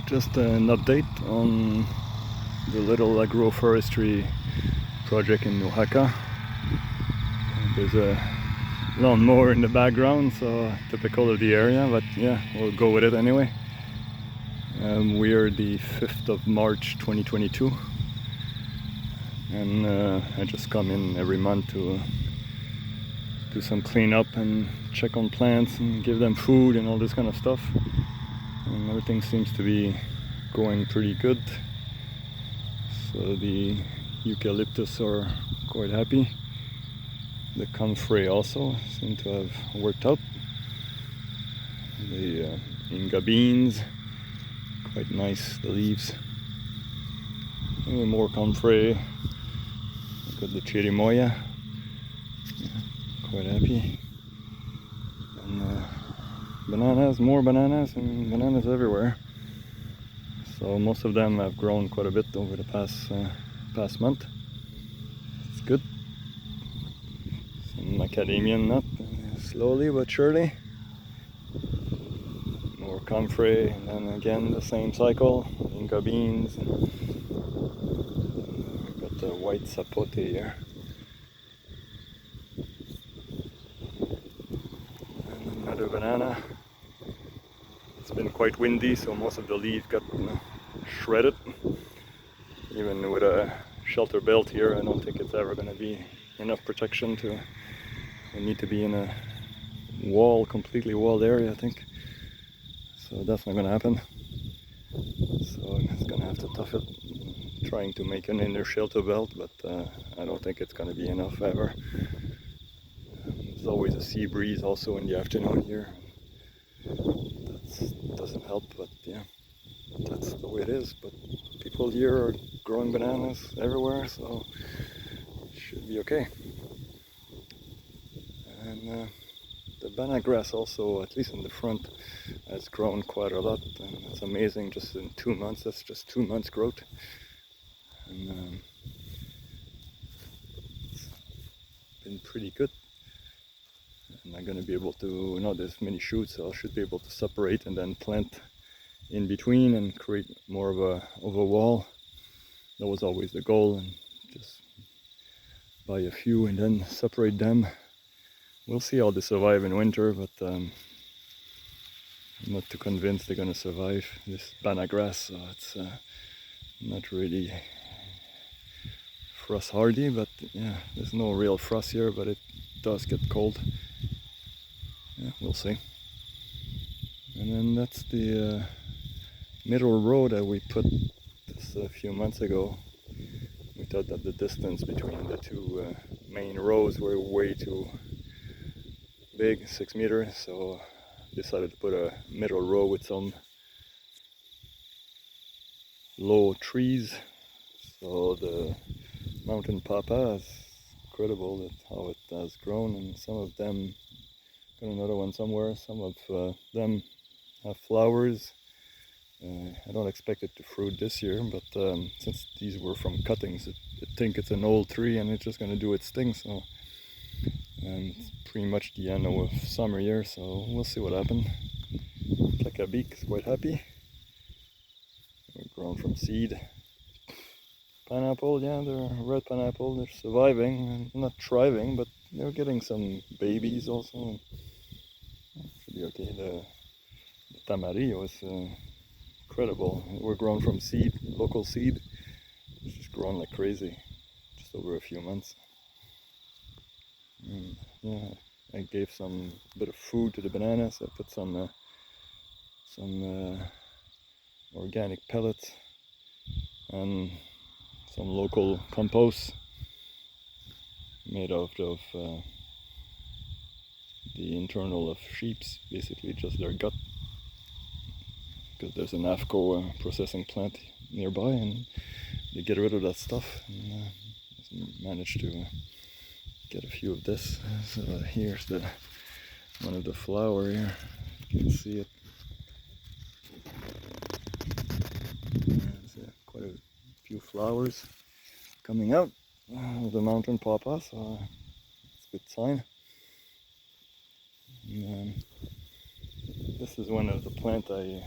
Just an update on the little agroforestry project in Nūhaka. There's a lawnmower in the background, so typical of the area, but yeah, we'll go with it anyway. We are the 5th of March 2022, and I just come in every month to do some cleanup and check on plants and give them food and all this kind of stuff. And everything seems to be going pretty good. So the eucalyptus are quite happy. The comfrey also seem to have worked out. The Inga beans, quite nice, the leaves. Any more comfrey. Got the chirimoya, quite happy. And bananas, more bananas, and bananas everywhere. So most of them have grown quite a bit over the past month. It's good. Some macadamia nut, slowly but surely. More comfrey, and then again the same cycle. Inca beans. Got the white sapote here. And another banana. It's been quite windy, so most of the leaves got shredded. Even with a shelter belt here, I don't think it's ever going to be enough protection to. We need to be in a completely walled area, I think. So that's not going to happen. So it's going to have to tough it, trying to make an inner shelter belt, but I don't think it's going to be enough ever. There's always a sea breeze also in the afternoon here. That doesn't help, but yeah, that's the way it is. But people here are growing bananas everywhere, so it should be okay. And the banana grass also, at least in the front, has grown quite a lot, and it's amazing. Just in 2 months, that's just 2 months growth, and it's been pretty good. And I'm going to be able to, there's many shoots, so I should be able to separate and then plant in between and create more of a wall. That was always the goal, and just buy a few and then separate them. We'll see how they survive in winter, but I'm not too convinced they're going to survive this banana grass, so it's not really frost hardy, but yeah, there's no real frost here, but it does get cold. Yeah, we'll see. And then that's the middle row that we put this a few months ago. We thought that the distance between the two main rows were way too big, 6 meters, so decided to put a middle row with some low trees. So the mountain papa is incredible at how it has grown, and some of them, got another one somewhere, some of them have flowers. I don't expect it to fruit this year, but since these were from cuttings, I think it's an old tree and it's just going to do its thing. So it's pretty much the end of summer here, so we'll see what happens. Beak is quite happy. They're grown from seed. Pineapple, yeah, they're red pineapple. They're surviving, not thriving, but they're getting some babies also. Should be okay. The tamarillo is incredible. We're grown from seed, local seed. It's just grown like crazy, just over a few months. And yeah, I gave some bit of food to the bananas. I put some organic pellets and some local compost made out of the internal of sheep's, basically just their gut, because there's an AFCO processing plant nearby, and they get rid of that stuff, and managed to get a few of this. So here's one of the flower here, you can see it. There's quite a few flowers coming out of the mountain pawpaw, so it's a good sign. And this is one of the plants I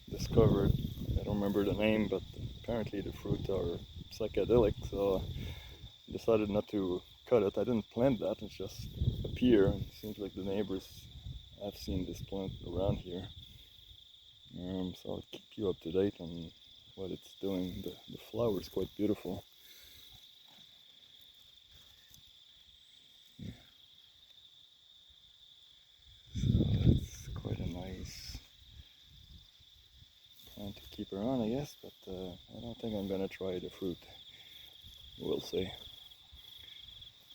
discovered. I don't don't remember the name, but apparently the fruit are psychedelic, so I decided not to cut it. I didn't plant that, it just appeared. It seems like the neighbors have seen this plant around here. So I'll keep you up to date on what it's doing. The flower is quite beautiful. Yeah. So it's quite a nice plant to keep around, I guess, but I don't think I'm gonna try the fruit. We'll see.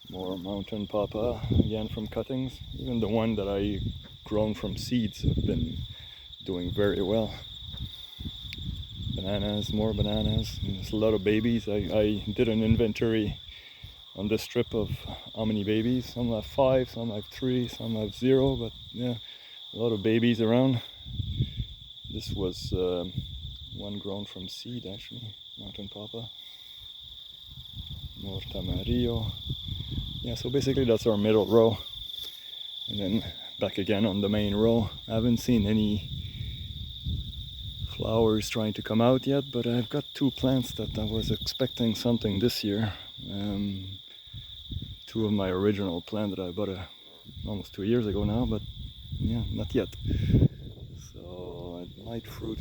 More mountain papa again from cuttings. Even the one that I grown from seeds have been doing very well. Bananas, more bananas. And there's a lot of babies. I did an inventory on this trip of how many babies. Some have 5, some have 3, some have 0, but yeah, a lot of babies around. This was one grown from seed actually, mountain papa. More tamarillo. Yeah, so basically that's our middle row. And then back again on the main row. I haven't seen any flowers trying to come out yet, but I've got 2 plants that I was expecting something this year. 2 of my original plant that I bought almost 2 years ago now, but yeah, not yet. So it might fruit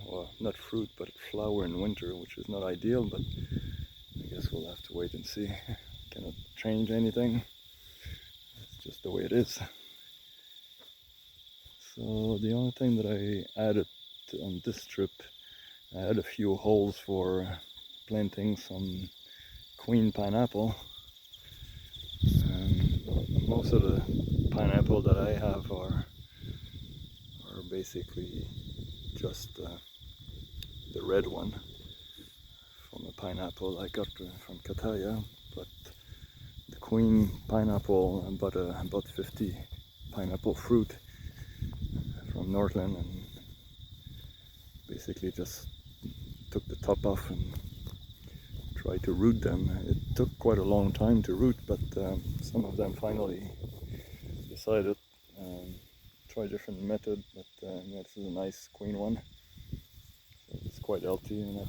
well, not fruit, but flower in winter, which is not ideal, but I guess we'll have to wait and see. Cannot change anything. It's just the way it is. So the only thing that I added on this trip, I had a few holes for planting some queen pineapple. Most of the pineapple that I have are basically just the red one from a pineapple I got from Kataya, but the queen pineapple, about 50 pineapple fruit from Northland, and basically just took the top off and tried to root them. It took quite a long time to root, but some of them finally decided try a different method, but yeah, this is a nice queen one. So it's quite healthy, and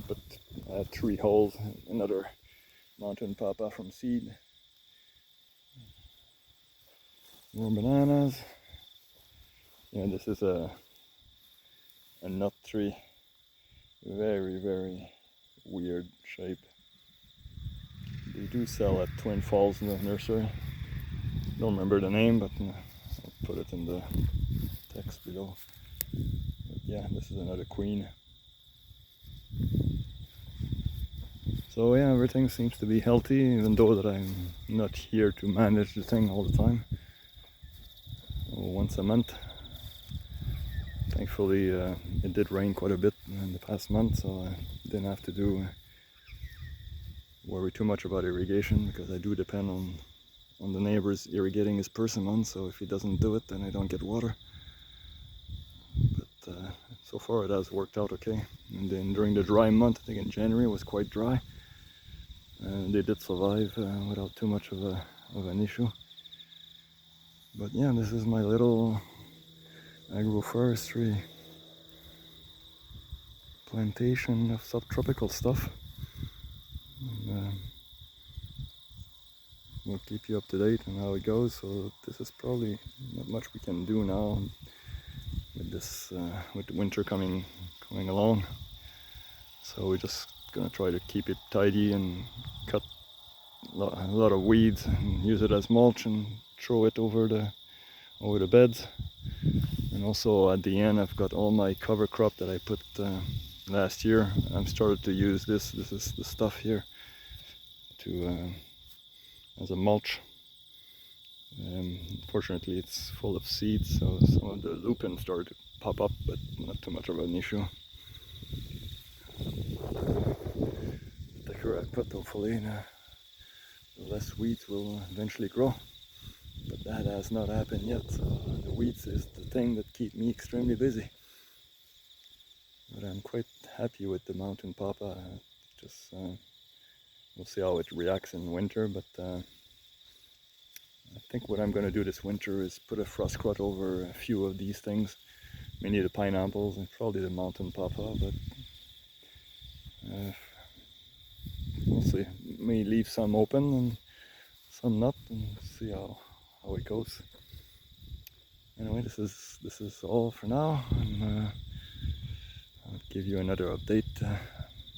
I had 3 holes, another mountain papa from seed. More bananas. Yeah, this is a nut tree. Very, very weird shape. They do sell at Twin Falls in the nursery. Don't remember the name, but I'll put it in the text below. But yeah, this is another queen. So yeah, everything seems to be healthy, even though that I'm not here to manage the thing all the time. Once a month. Thankfully, it did rain quite a bit in the past month, so I didn't have to worry too much about irrigation, because I do depend on the neighbors irrigating his persimmon, so if he doesn't do it, then I don't get water. But so far it has worked out okay. And then during the dry month, I think in January, it was quite dry. They did survive without too much of an issue. But yeah, this is my little agroforestry plantation of subtropical stuff. And, we'll keep you up to date on how it goes. So this is probably not much we can do now with this, with the winter coming along. So we're just gonna try to keep it tidy and cut a lot of weeds and use it as mulch and throw it over the beds. And also at the end, I've got all my cover crop that I put last year. I've started to use this. This is the stuff here as a mulch. Fortunately, it's full of seeds, so some of the lupin started to pop up, but not too much of an issue. The thicker I put, hopefully, the less weeds will eventually grow. But that has not happened yet, so the weeds is the thing that keep me extremely busy. But I'm quite happy with the mountain papa. Just we'll see how it reacts in winter, but I think what I'm going to do this winter is put a frost crust over a few of these things. Mainly the pineapples and probably the mountain papa, but We'll see. May leave some open and some not, and see how it goes. Anyway, this is all for now, and I'll give you another update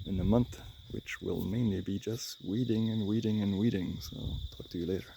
in a month, which will mainly be just weeding and weeding and weeding. So talk to you later.